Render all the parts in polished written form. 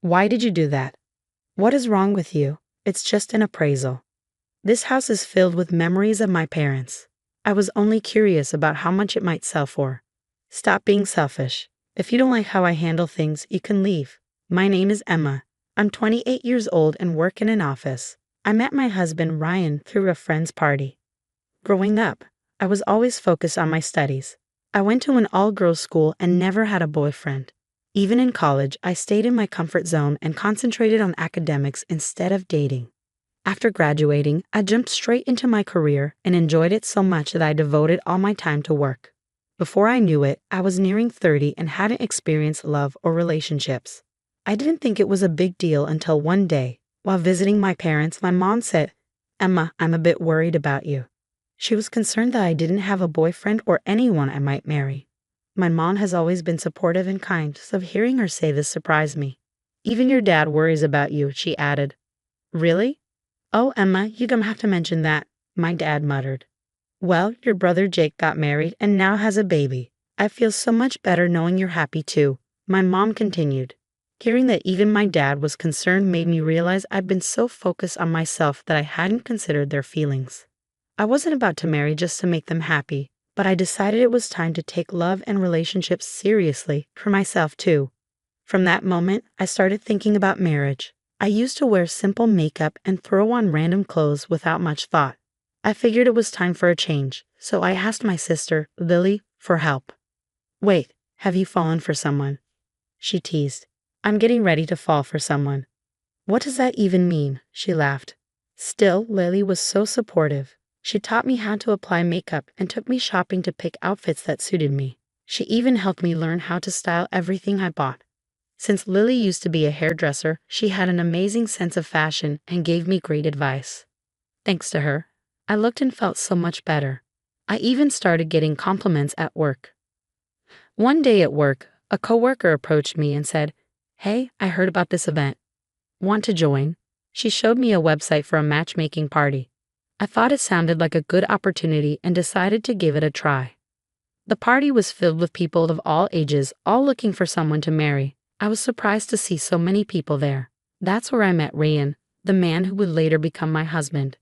Why did you do that? What is wrong with you? It's just an appraisal. This house is filled with memories of my parents. I was only curious about how much it might sell for. Stop being selfish. If you don't like how I handle things, you can leave. My name is Emma. I'm 28 years old and work in an office. I met my husband Ryan through a friend's party. Growing up, I was always focused on my studies. I went to an all-girls school and never had a boyfriend. Even in college, I stayed in my comfort zone and concentrated on academics instead of dating. After graduating, I jumped straight into my career and enjoyed it so much that I devoted all my time to work. Before I knew it, I was nearing 30 and hadn't experienced love or relationships. I didn't think it was a big deal until one day, while visiting my parents, my mom said, "Emma, I'm a bit worried about you." She was concerned that I didn't have a boyfriend or anyone I might marry. My mom has always been supportive and kind, so hearing her say this surprised me. "Even your dad worries about you," she added. "Really?" "Oh, Emma, you don't have to mention that," my dad muttered. "Well, your brother Jake got married and now has a baby. I feel so much better knowing you're happy too," my mom continued. Hearing that even my dad was concerned made me realize I'd been so focused on myself that I hadn't considered their feelings. I wasn't about to marry just to make them happy, but I decided it was time to take love and relationships seriously for myself too. From that moment, I started thinking about marriage. I used to wear simple makeup and throw on random clothes without much thought. I figured it was time for a change, so I asked my sister, Lily, for help. "Wait, have you fallen for someone?" she teased. "I'm getting ready to fall for someone." "What does that even mean?" she laughed. Still, Lily was so supportive. She taught me how to apply makeup and took me shopping to pick outfits that suited me. She even helped me learn how to style everything I bought. Since Lily used to be a hairdresser, she had an amazing sense of fashion and gave me great advice. Thanks to her, I looked and felt so much better. I even started getting compliments at work. One day at work, a coworker approached me and said, "Hey, I heard about this event. Want to join?" She showed me a website for a matchmaking party. I thought it sounded like a good opportunity and decided to give it a try. The party was filled with people of all ages, all looking for someone to marry. I was surprised to see so many people there. That's where I met Ryan, the man who would later become my husband.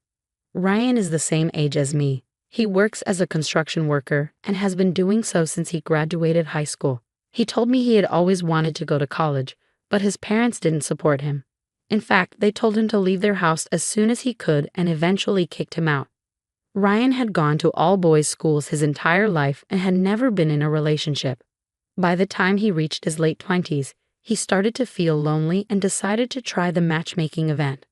Ryan is the same age as me. He works as a construction worker and has been doing so since he graduated high school. He told me he had always wanted to go to college, but his parents didn't support him. In fact, they told him to leave their house as soon as he could and eventually kicked him out. Ryan had gone to all-boys schools his entire life and had never been in a relationship. By the time he reached his late 20s, he started to feel lonely and decided to try the matchmaking event.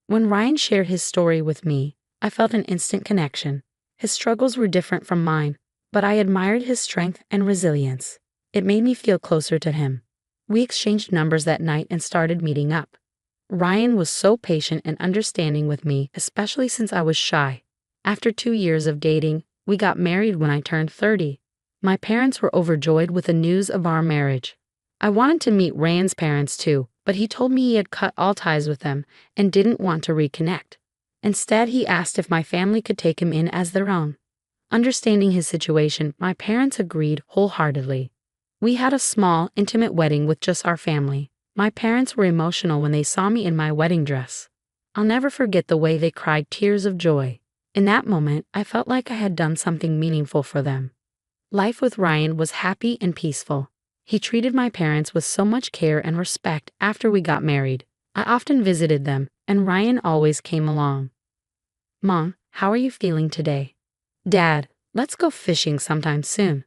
When Ryan shared his story with me, I felt an instant connection. His struggles were different from mine, but I admired his strength and resilience. It made me feel closer to him. We exchanged numbers that night and started meeting up. Ryan was so patient and understanding with me, especially since I was shy. After 2 years of dating, we got married when I turned 30. My parents were overjoyed with the news of our marriage. I wanted to meet Ryan's parents too, but he told me he had cut all ties with them and didn't want to reconnect. Instead, he asked if my family could take him in as their own. Understanding his situation, my parents agreed wholeheartedly. We had a small, intimate wedding with just our family. My parents were emotional when they saw me in my wedding dress. I'll never forget the way they cried tears of joy. In that moment, I felt like I had done something meaningful for them. Life with Ryan was happy and peaceful. He treated my parents with so much care and respect after we got married. I often visited them, and Ryan always came along. "Mom, how are you feeling today?" "Dad, let's go fishing sometime soon."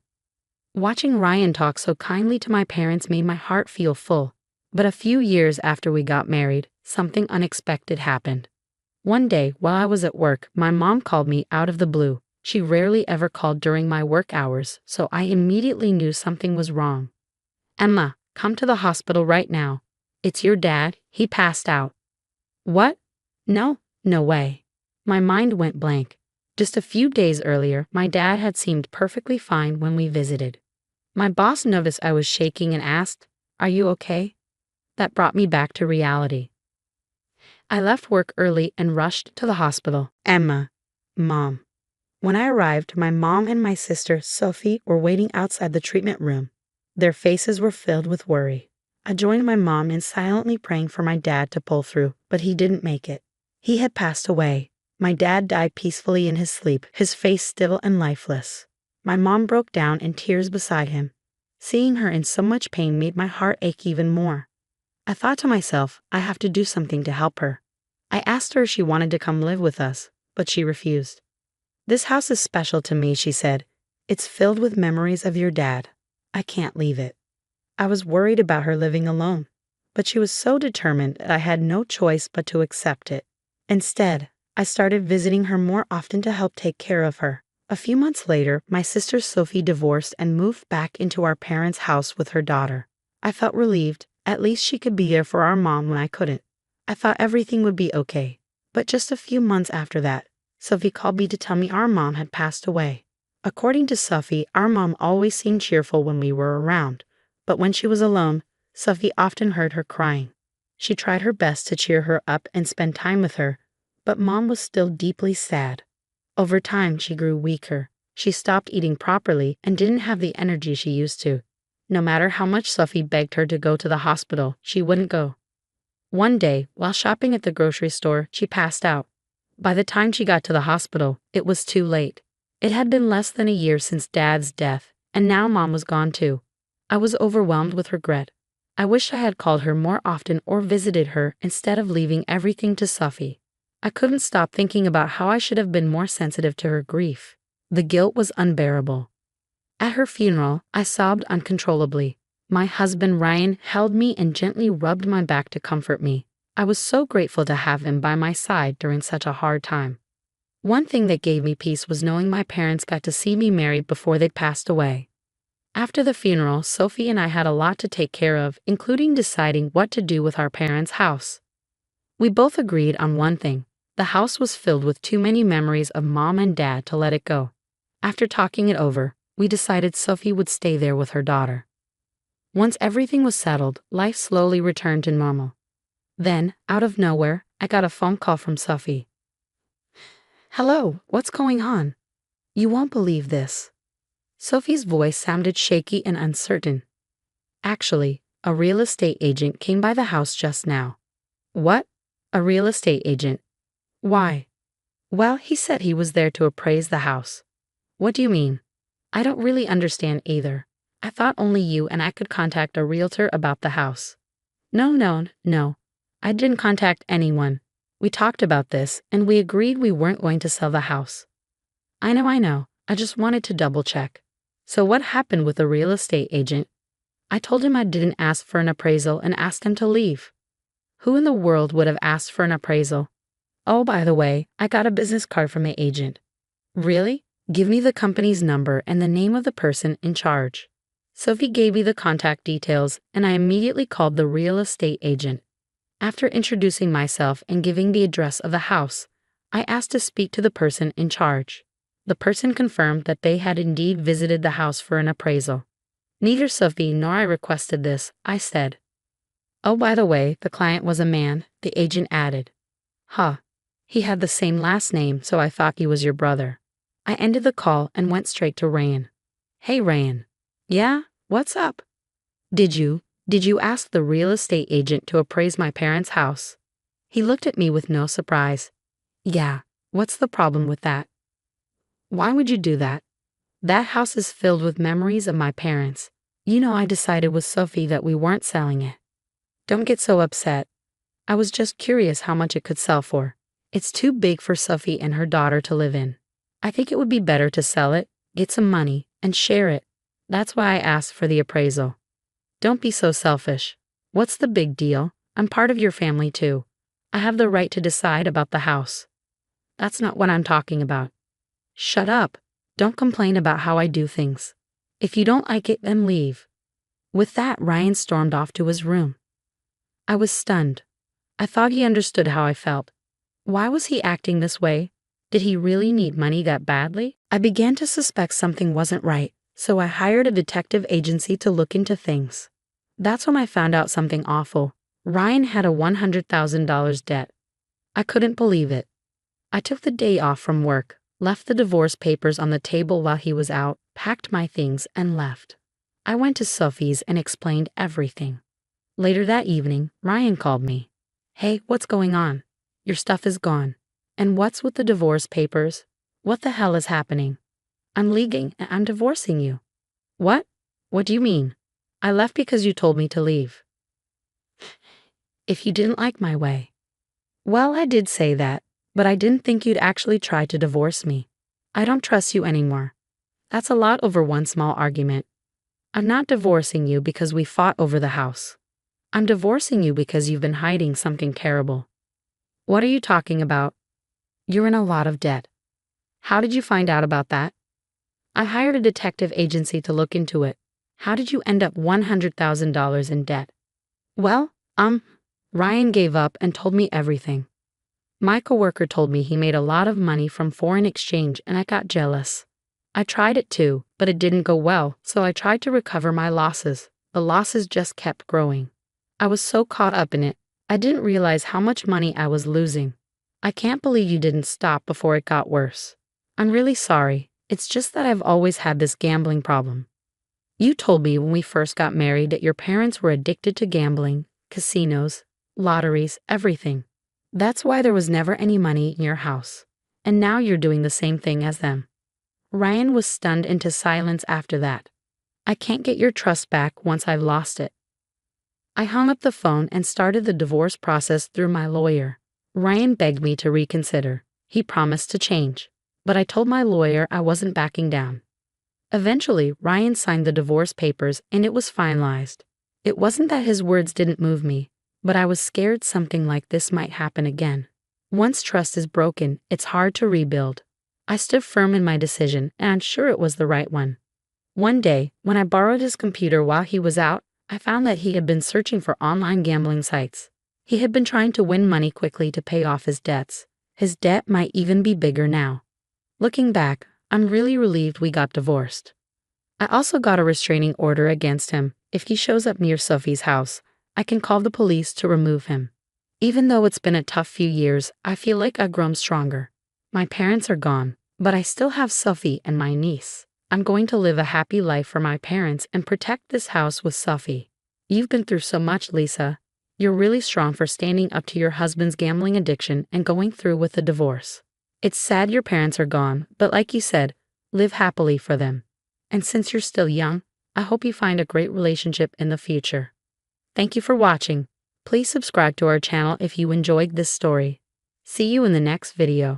Watching Ryan talk so kindly to my parents made my heart feel full. But a few years after we got married, something unexpected happened. One day, while I was at work, my mom called me out of the blue. She rarely ever called during my work hours, so I immediately knew something was wrong. "Emma, come to the hospital right now. It's your dad, he passed out." "What? No way." My mind went blank. Just a few days earlier, my dad had seemed perfectly fine when we visited. My boss noticed I was shaking and asked, "Are you okay?" That brought me back to reality. I left work early and rushed to the hospital. "Emma, Mom." When I arrived, my mom and my sister, Sophie, were waiting outside the treatment room. Their faces were filled with worry. I joined my mom in silently praying for my dad to pull through, but he didn't make it. He had passed away. My dad died peacefully in his sleep, his face still and lifeless. My mom broke down in tears beside him. Seeing her in so much pain made my heart ache even more. I thought to myself, I have to do something to help her. I asked her if she wanted to come live with us, but she refused. "This house is special to me," she said. "It's filled with memories of your dad. I can't leave it." I was worried about her living alone, but she was so determined that I had no choice but to accept it. Instead, I started visiting her more often to help take care of her. A few months later, my sister Sophie divorced and moved back into our parents' house with her daughter. I felt relieved. At least she could be there for our mom when I couldn't. I thought everything would be okay. But just a few months after that, Sophie called me to tell me our mom had passed away. According to Sophie, our mom always seemed cheerful when we were around, but when she was alone, Sophie often heard her crying. She tried her best to cheer her up and spend time with her, but Mom was still deeply sad. Over time, she grew weaker. She stopped eating properly and didn't have the energy she used to. No matter how much Sophie begged her to go to the hospital, she wouldn't go. One day, while shopping at the grocery store, she passed out. By the time she got to the hospital, it was too late. It had been less than a year since Dad's death, and now Mom was gone too. I was overwhelmed with regret. I wished I had called her more often or visited her instead of leaving everything to Sophie. I couldn't stop thinking about how I should have been more sensitive to her grief. The guilt was unbearable. At her funeral, I sobbed uncontrollably. My husband Ryan held me and gently rubbed my back to comfort me. I was so grateful to have him by my side during such a hard time. One thing that gave me peace was knowing my parents got to see me married before they passed away. After the funeral, Sophie and I had a lot to take care of, including deciding what to do with our parents' house. We both agreed on one thing. The house was filled with too many memories of Mom and Dad to let it go. After talking it over, we decided Sophie would stay there with her daughter. Once everything was settled, life slowly returned to normal. Then, out of nowhere, I got a phone call from Sophie. "Hello, what's going on? You won't believe this." Sophie's voice sounded shaky and uncertain. "Actually, a real estate agent came by the house just now." "What? A real estate agent? Why?" "Well, he said he was there to appraise the house." "What do you mean?" "I don't really understand either. I thought only you and I could contact a realtor about the house." No. I didn't contact anyone. We talked about this, and we agreed we weren't going to sell the house." I know. I just wanted to double check." "So what happened with the real estate agent?" "I told him I didn't ask for an appraisal and asked him to leave." "Who in the world would have asked for an appraisal?" "Oh, by the way, I got a business card from the agent." "Really? Give me the company's number and the name of the person in charge." Sophie gave me the contact details, and I immediately called the real estate agent. After introducing myself and giving the address of the house, I asked to speak to the person in charge. The person confirmed that they had indeed visited the house for an appraisal. "Neither Sophie nor I requested this," I said. "Oh, by the way, the client was a man," the agent added. "Huh. He had the same last name, so I thought he was your brother." I ended the call and went straight to Ryan. "Hey, Ryan." "Yeah? What's up?" Did you ask the real estate agent to appraise my parents' house?" He looked at me with no surprise. "Yeah, what's the problem with that?" "Why would you do that? That house is filled with memories of my parents. You know I decided with Sophie that we weren't selling it." "Don't get so upset. I was just curious how much it could sell for. It's too big for Sophie and her daughter to live in. I think it would be better to sell it, get some money, and share it. That's why I asked for the appraisal." "Don't be so selfish. What's the big deal? I'm part of your family too. I have the right to decide about the house." "That's not what I'm talking about." "Shut up. Don't complain about how I do things. If you don't like it, then leave." With that, Ryan stormed off to his room. I was stunned. I thought he understood how I felt. Why was he acting this way? Did he really need money that badly? I began to suspect something wasn't right, so I hired a detective agency to look into things. That's when I found out something awful. Ryan had a $100,000 debt. I couldn't believe it. I took the day off from work, left the divorce papers on the table while he was out, packed my things, and left. I went to Sophie's and explained everything. Later that evening, Ryan called me. Hey, what's going on? Your stuff is gone. And what's with the divorce papers? What the hell is happening? I'm leaving and I'm divorcing you. What? What do you mean? I left because you told me to leave. If you didn't like my way. Well, I did say that, but I didn't think you'd actually try to divorce me. I don't trust you anymore. That's a lot over one small argument. I'm not divorcing you because we fought over the house. I'm divorcing you because you've been hiding something terrible. What are you talking about? You're in a lot of debt. How did you find out about that? I hired a detective agency to look into it. How did you end up $100,000 in debt? Well, Ryan gave up and told me everything. My coworker told me he made a lot of money from foreign exchange and I got jealous. I tried it too, but it didn't go well, so I tried to recover my losses. The losses just kept growing. I was so caught up in it, I didn't realize how much money I was losing. I can't believe you didn't stop before it got worse. I'm really sorry. It's just that I've always had this gambling problem. You told me when we first got married that your parents were addicted to gambling, casinos, lotteries, everything. That's why there was never any money in your house. And now you're doing the same thing as them. Ryan was stunned into silence after that. I can't get your trust back once I've lost it. I hung up the phone and started the divorce process through my lawyer. Ryan begged me to reconsider. He promised to change. But I told my lawyer I wasn't backing down. Eventually, Ryan signed the divorce papers and it was finalized. It wasn't that his words didn't move me, but I was scared something like this might happen again. Once trust is broken, it's hard to rebuild. I stood firm in my decision and I'm sure it was the right one. One day, when I borrowed his computer while he was out, I found that he had been searching for online gambling sites. He had been trying to win money quickly to pay off his debts. His debt might even be bigger now. Looking back, I'm really relieved we got divorced. I also got a restraining order against him. If he shows up near Sophie's house, I can call the police to remove him. Even though it's been a tough few years, I feel like I've grown stronger. My parents are gone, but I still have Sophie and my niece. I'm going to live a happy life for my parents and protect this house with Sophie. You've been through so much, Lisa. You're really strong for standing up to your husband's gambling addiction and going through with the divorce. It's sad your parents are gone, but like you said, live happily for them. And since you're still young, I hope you find a great relationship in the future. Thank you for watching. Please subscribe to our channel if you enjoyed this story. See you in the next video.